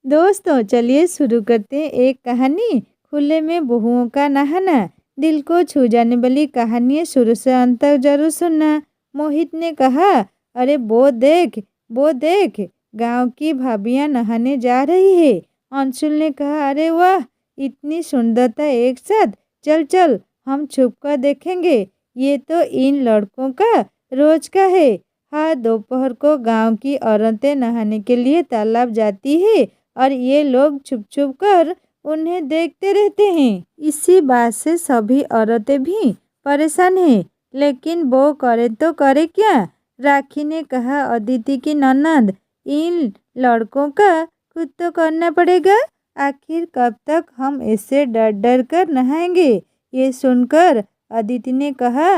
दोस्तों चलिए शुरू करते हैं एक कहानी, खुले में बहुओं का नहाना। दिल को छू जाने वाली कहानी है, शुरू से अंत तक जरूर सुनना। मोहित ने कहा, अरे वो देख, गांव की भाभियां नहाने जा रही है। अंशुल ने कहा, अरे वाह, इतनी सुंदरता एक साथ, चल चल हम छुप कर देखेंगे। ये तो इन लड़कों का रोज का है। हर दोपहर को गांव की औरतें नहाने के लिए तालाब जाती है और ये लोग छुप छुप कर उन्हें देखते रहते हैं। इसी बात से सभी औरतें भी परेशान हैं, लेकिन वो करे तो करे क्या। राखी ने कहा, अदिति की ननद, इन लड़कों का खुद तो करना पड़ेगा। आखिर कब तक हम इससे डर डर कर नहाएंगे। ये सुनकर अदिति ने कहा,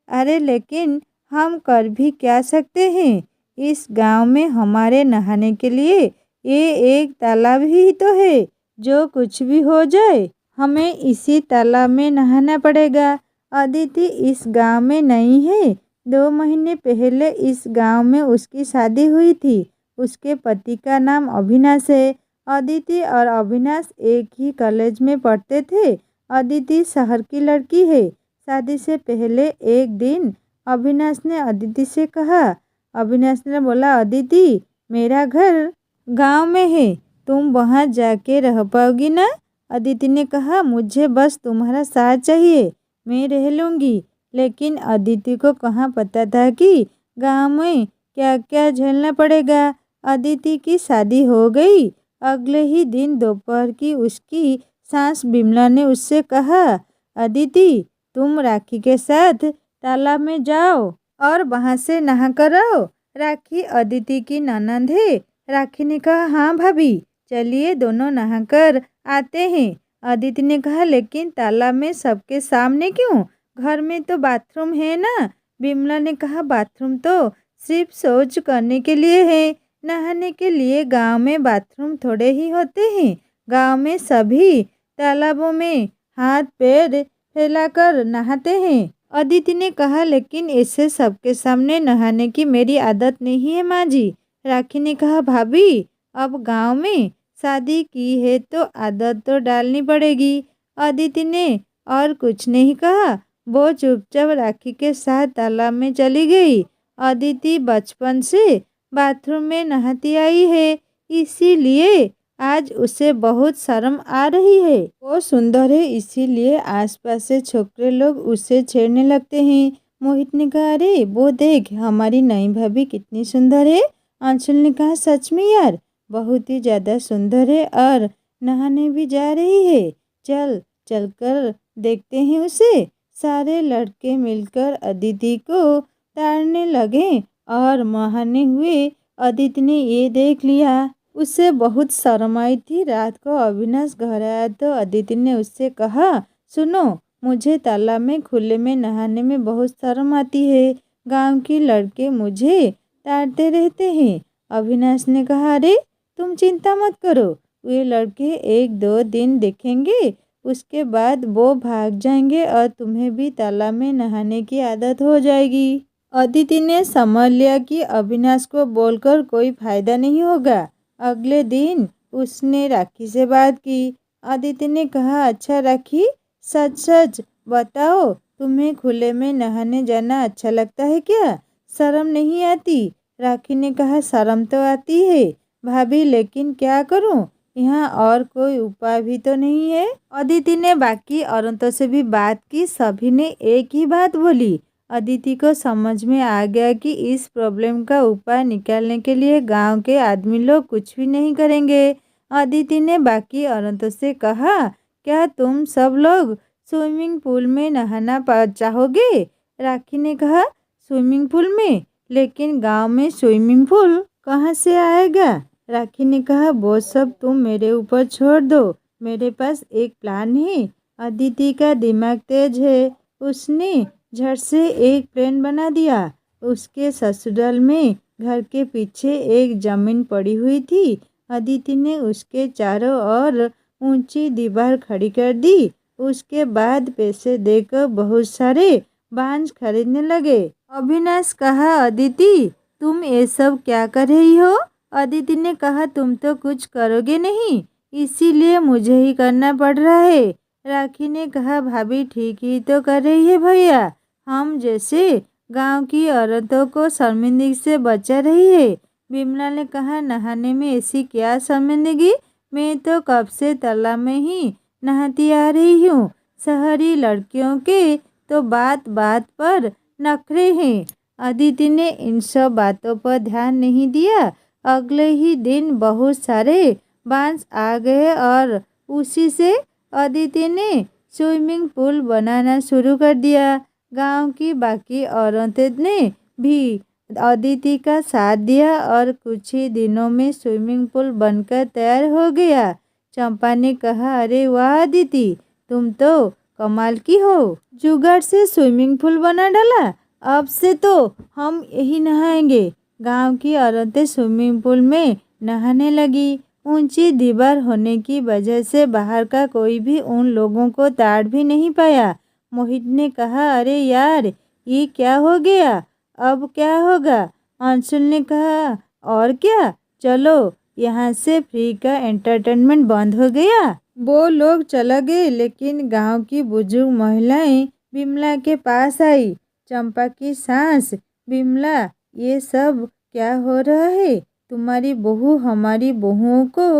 अरे लेकिन हम कर भी क्या सकते हैं। इस गांव में हमारे नहाने के लिए ये एक तालाब ही तो है। जो कुछ भी हो जाए हमें इसी तालाब में नहाना पड़ेगा। अदिति इस गांव में नहीं है। 2 महीने पहले इस गांव में उसकी शादी हुई थी। उसके पति का नाम अविनाश है। अदिति और अविनाश एक ही कॉलेज में पढ़ते थे। अदिति शहर की लड़की है। शादी से पहले एक दिन अविनाश ने अदिति से कहा, अविनाश ने बोला, अदिति मेरा घर गांव में है, तुम वहां जाके रह पाओगी ना। अदिति ने कहा, मुझे बस तुम्हारा साथ चाहिए, मैं रह लूँगी। लेकिन अदिति को कहाँ पता था कि गांव में क्या क्या झेलना पड़ेगा। अदिति की शादी हो गई। अगले ही दिन दोपहर की उसकी सास बिमला ने उससे कहा, अदिति तुम राखी के साथ तालाब में जाओ और वहां से नहा कर आओ। राखी अदिति की ननद है। राखी ने कहा, हाँ भाभी, चलिए दोनों नहाकर आते हैं। अदिति ने कहा, लेकिन तालाब में सबके सामने क्यों, घर में तो बाथरूम है ना। बिमला ने कहा, बाथरूम तो सिर्फ शौच करने के लिए है, नहाने के लिए गांव में बाथरूम थोड़े ही होते हैं। गांव में सभी तालाबों में हाथ पैर फैलाकर नहाते हैं। अदिति ने कहा, लेकिन ऐसे सबके सामने नहाने की मेरी आदत नहीं है माँ जी। राखी ने कहा, भाभी अब गांव में शादी की है तो आदत तो डालनी पड़ेगी। अदिति ने और कुछ नहीं कहा। वो चुपचाप राखी के साथ तालाब में चली गई। अदिति बचपन से बाथरूम में नहाती आई है, इसीलिए आज उसे बहुत शर्म आ रही है। वो सुंदर है, इसीलिए आसपास से छोकरे लोग उसे छेड़ने लगते हैं। मोहित ने कहा, अरे वो देख, हमारी नई भाभी कितनी सुंदर है। अंशुल ने कहा, सच में यार, बहुत ही ज़्यादा सुंदर है और नहाने भी जा रही है। चल चलकर देखते हैं उसे। सारे लड़के मिलकर अदिति को ताड़ने लगे और नहाने हुए अदिति ने ये देख लिया। उसे बहुत शर्म आई थी। रात को अविनाश घर आया तो अदिति ने उससे कहा, सुनो, मुझे तालाब में खुले में नहाने में बहुत शर्म आती है। गांव के लड़के मुझे ताड़ते रहते हैं। अविनाश ने कहा, अरे तुम चिंता मत करो, वे लड़के 1-2 दिन देखेंगे, उसके बाद वो भाग जाएंगे और तुम्हें भी तालाब में नहाने की आदत हो जाएगी। अदिति ने समझ लिया कि अविनाश को बोलकर कोई फायदा नहीं होगा। अगले दिन उसने राखी से बात की। अदिति ने कहा, अच्छा राखी, सच सच बताओ, तुम्हें खुले में नहाने जाना अच्छा लगता है क्या, शर्म नहीं आती। राखी ने कहा, शर्म तो आती है भाभी, लेकिन क्या करूं, यहाँ और कोई उपाय भी तो नहीं है। अदिति ने बाकी औरतों से भी बात की। सभी ने एक ही बात बोली। अदिति को समझ में आ गया कि इस प्रॉब्लम का उपाय निकालने के लिए गांव के आदमी लोग कुछ भी नहीं करेंगे। अदिति ने बाकी औरतों से कहा, क्या तुम सब लोग स्विमिंग पूल में नहाना चाहोगे। राखी ने कहा, स्विमिंग पूल में, लेकिन गांव में स्विमिंग पूल कहाँ से आएगा। राखी ने कहा, वो सब तुम मेरे ऊपर छोड़ दो, मेरे पास एक प्लान है। अदिति का दिमाग तेज है। उसने झट से एक प्लान बना दिया। उसके ससुराल में घर के पीछे एक जमीन पड़ी हुई थी। अदिति ने उसके चारों ओर ऊंची दीवार खड़ी कर दी। उसके बाद पैसे देकर बहुत सारे बांझ खरीदने लगे। अविनाश कहा, अदिति तुम ये सब क्या कर रही हो। अदिति ने कहा, तुम तो कुछ करोगे नहीं, इसीलिए मुझे ही करना पड़ रहा है। राखी ने कहा, भाभी ठीक ही तो कर रही है भैया, हम जैसे गांव की औरतों को शर्मिंदगी से बचा रही है। विमला ने कहा, नहाने में ऐसी क्या शर्मिंदगी, मैं तो कब से तालाब में ही नहाती आ रही हूँ। शहरी लड़कियों के तो बात बात पर नखरे हैं। अदिति ने इन सब बातों पर ध्यान नहीं दिया। अगले ही दिन बहुत सारे बांस आ गए और उसी से अदिति ने स्विमिंग पूल बनाना शुरू कर दिया। गांव की बाकी औरतें ने भी अदिति का साथ दिया और कुछ ही दिनों में स्विमिंग पूल बनकर तैयार हो गया। चंपा ने कहा, अरे वाह अदिति, तुम तो कमाल की हो, जुगाड़ से स्विमिंग पूल बना डाला। अब से तो हम यही नहाएंगे। गांव की औरतें स्विमिंग पूल में नहाने लगी। ऊंची दीवार होने की वजह से बाहर का कोई भी उन लोगों को ताड़ भी नहीं पाया। मोहित ने कहा, अरे यार, ये क्या हो गया, अब क्या होगा। अंशुल ने कहा, और क्या, चलो यहाँ से फ्री का एंटरटेनमेंट बंद हो गया। वो लोग चले गए, लेकिन गांव की बुजुर्ग महिलाएं विमला के पास आई। चंपा की सास, विमला, ये सब क्या हो रहा है, तुम्हारी बहू हमारी बहुओं को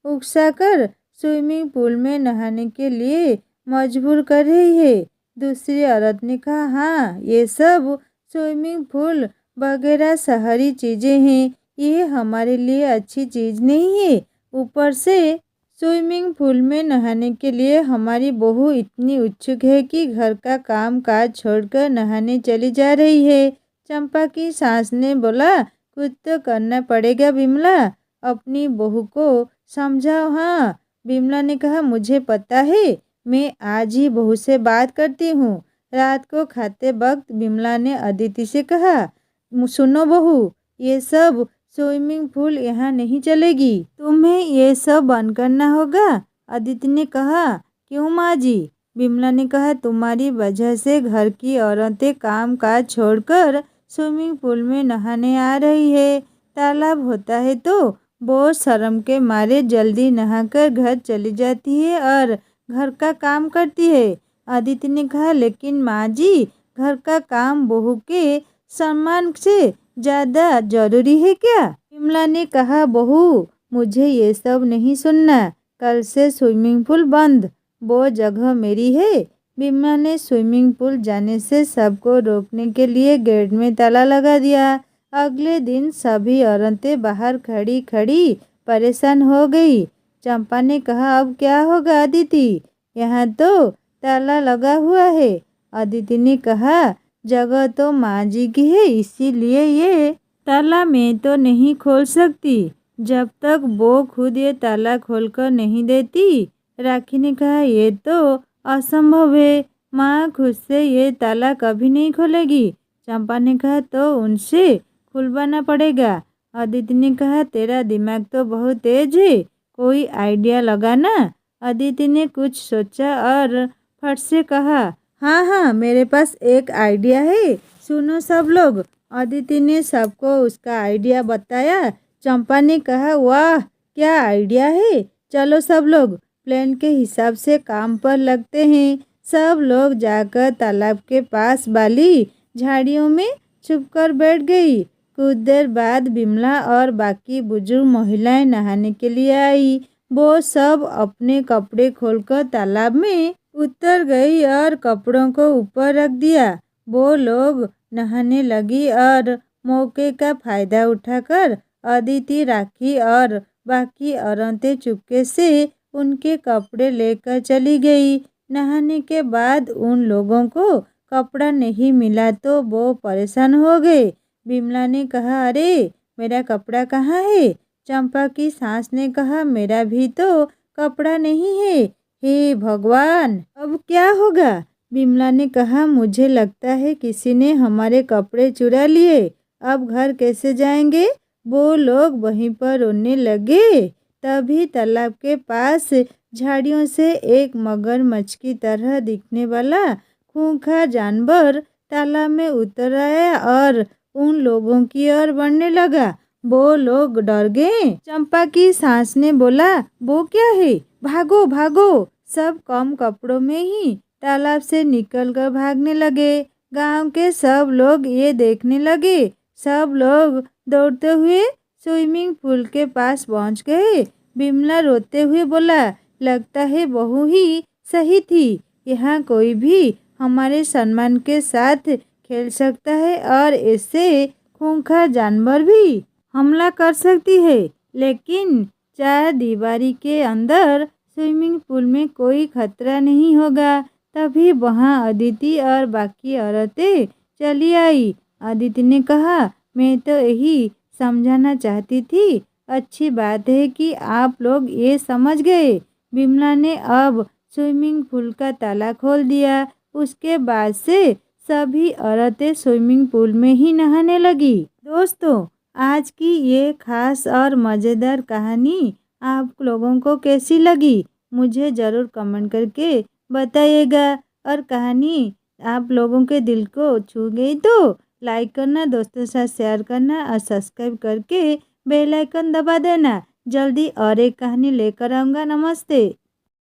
उकसाकर स्विमिंग पूल में नहाने के लिए मजबूर कर रही है। दूसरी औरत ने कहा, हाँ, ये सब स्विमिंग पूल वगैरह शहरी चीज़ें हैं, ये हमारे लिए अच्छी चीज़ नहीं है। ऊपर से स्विमिंग पूल में नहाने के लिए हमारी बहू इतनी उत्सुक है कि घर का काम काज छोड़कर नहाने चली जा रही है। चंपा की सास ने बोला, कुछ तो करना पड़ेगा विमला, अपनी बहू को समझाओ। हाँ, विमला ने कहा, मुझे पता है, मैं आज ही बहू से बात करती हूँ। रात को खाते वक्त विमला ने अदिति से कहा, सुनो बहू, ये सब स्विमिंग पूल यहाँ नहीं चलेगी, तुम्हें ये सब बंद करना होगा। अदिति ने कहा, क्यों माँ जी। विमला ने कहा, तुम्हारी वजह से घर की औरतें काम काज छोड़कर स्विमिंग पूल में नहाने आ रही है। तालाब होता है तो वो शर्म के मारे जल्दी नहाकर घर चली जाती है और घर का काम करती है। अदिति ने कहा, लेकिन माँ जी, घर का काम बहू के सम्मान से ज़्यादा जरूरी है क्या। विमला ने कहा, बहू, मुझे ये सब नहीं सुनना, कल से स्विमिंग पूल बंद, वो जगह मेरी है। विमला ने स्विमिंग पूल जाने से सबको रोकने के लिए गेट में ताला लगा दिया। अगले दिन सभी औरतें बाहर खड़ी खड़ी परेशान हो गई। चंपा ने कहा, अब क्या होगा अदिति, यहाँ तो ताला लगा हुआ है। अदिति ने कहा, जगह तो माँ जी की है, इसीलिए ये ताला मैं तो नहीं खोल सकती जब तक वो खुद ये ताला खोलकर नहीं देती। राखी ने कहा, ये तो असंभव है, माँ खुद से ये ताला कभी नहीं खोलेगी। चंपा ने कहा, तो उनसे खुलवाना पड़ेगा। अदिति ने कहा, तेरा दिमाग तो बहुत तेज है, कोई आइडिया लगाना। अदिति ने कुछ सोचा और फट से कहा, हाँ हाँ, मेरे पास एक आइडिया है, सुनो सब लोग। अदिति ने सबको उसका आइडिया बताया। चंपा ने कहा, वाह, क्या आइडिया है, चलो सब लोग प्लान के हिसाब से काम पर लगते हैं। सब लोग जाकर तालाब के पास वाली झाड़ियों में छुपकर बैठ गई। कुछ देर बाद विमला और बाकी बुजुर्ग महिलाएं नहाने के लिए आई। वो सब अपने कपड़े खोलकर तालाब में उतर गई और कपड़ों को ऊपर रख दिया। वो लोग नहाने लगी और मौके का फायदा उठाकर अदिति, राखी और बाकी औरतें चुपके से उनके कपड़े लेकर चली गई। नहाने के बाद उन लोगों को कपड़ा नहीं मिला तो वो परेशान हो गए। विमला ने कहा, अरे मेरा कपड़ा कहाँ है। चंपा की सास ने कहा, मेरा भी तो कपड़ा नहीं है, हे भगवान, अब क्या होगा। विमला ने कहा, मुझे लगता है किसी ने हमारे कपड़े चुरा लिए, अब घर कैसे जाएंगे। वो लोग वहीं पर रोने लगे। तभी तालाब के पास झाड़ियों से एक मगरमच्छ की तरह दिखने वाला खूंखार जानवर तालाब में उतर आया और उन लोगों की ओर बढ़ने लगा। वो लोग डर गए। चंपा की सास ने बोला, वो क्या है, भागो भागो। सब कम कपड़ों में ही तालाब से निकलकर भागने लगे। गांव के सब लोग ये देखने लगे। सब लोग दौड़ते हुए स्विमिंग पूल के पास पहुंच गए। बिमला रोते हुए बोला, लगता है बहू ही सही थी। यहाँ कोई भी हमारे सम्मान के साथ खेल सकता है और ऐसे खूंखार जानवर भी हमला कर सकती है, लेकिन चार दीवारी के अंदर स्विमिंग पूल में कोई खतरा नहीं होगा। तभी वहाँ अदिति और बाकी औरतें चली आई। अदिति ने कहा, मैं तो यही समझाना चाहती थी। अच्छी बात है कि आप लोग ये समझ गए। बिमला ने अब स्विमिंग पूल का ताला खोल दिया। उसके बाद से सभी औरतें स्विमिंग पूल में ही नहाने लगी। दोस्तों, आज की ये खास और मज़ेदार कहानी आप लोगों को कैसी लगी, मुझे ज़रूर कमेंट करके बताइएगा। और कहानी आप लोगों के दिल को छू गई तो लाइक करना, दोस्तों के साथ शेयर करना और सब्सक्राइब करके बेल आइकन दबा देना। जल्दी और एक कहानी लेकर आऊँगा। नमस्ते।